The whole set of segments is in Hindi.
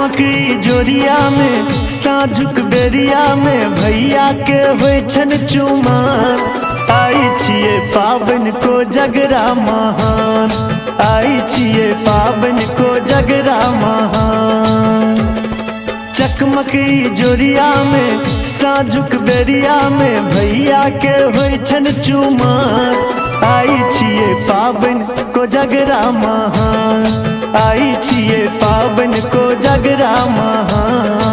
चकमक जोरिया में साँझुक बेरिया में भैया के होय छन चुमान। आई छिए पाबन को जगरा महान, आई छिए पाबन को जगरा महान। चकमक जोरिया में साँझुक बेरिया में भैया के होय छन चुमान। आई छिए पाबन को जगरा महान, आई छिए पाबन को जगरा महान।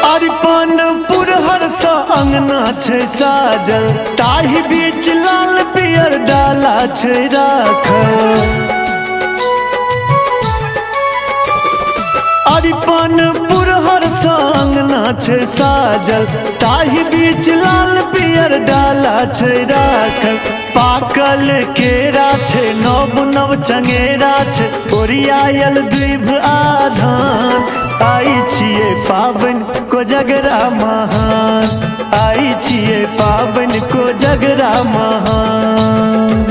अरिपनपुर हरसा अंगना छै साजल, ताही बीच लाल पियर डाला छै राखल। अरिपनपुर हरसा अंगना छै साजल, ताही बीच लाल पियर डाला छै राखल। पाकल केरा छै नव नव चंगेरा छै, ओरियायल द्विभ आधान। आई छिए पाबन को जगरा महान, आई छिए पाबन को जगरा महान।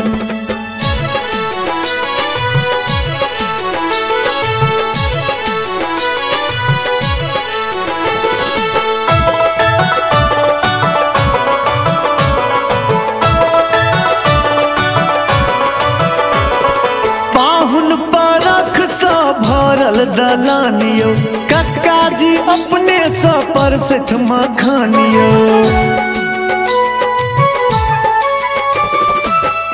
पाहुन परख सा भरल दलानियो, कक्का जी अपने सा परसत मखानियो।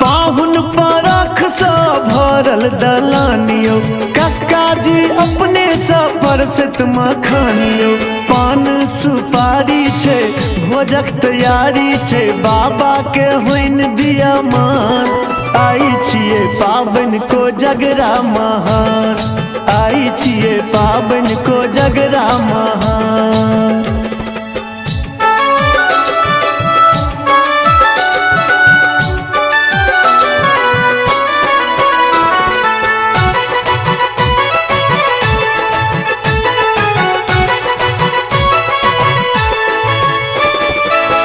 पाहुन परख सा भरल दलानियो, कक्का जी अपने सा परसत मखानियो। पान सुपारी छै भोजक तैयारी छै, बाबा के होइन दिया मान। आई छिए पाबन को जगरा महान, आई छिए पाबन को जगरा महान।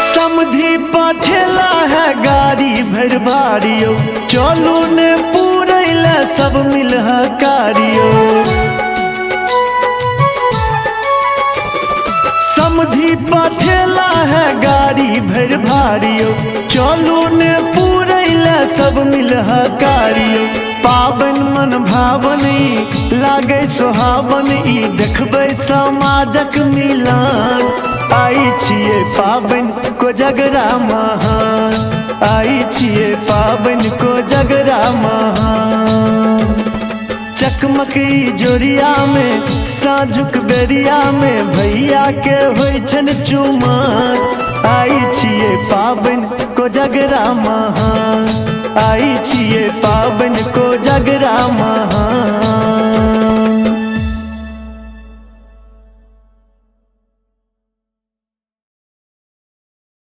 समधी पठेला है गाड़ी भर भारियो, चलू ने पूरैला सब मिलह कारियो। समधी पठेला है गाड़ी भर भारियो, चलू ने पूरैला सब मिलह कारियो। पाबन मन भावनी लागे सुहावन, ई देखबै समाजक मिलान। आई छिए पाबन को जगरा महान, आई छिए पाबन को जगरा महान। चकमक जोरिया में साँझुक बेरिया में भैया के होय छन चुमान। आई छिए पाबन को जगरा महान, आई छिए पाबन को जगरा महान।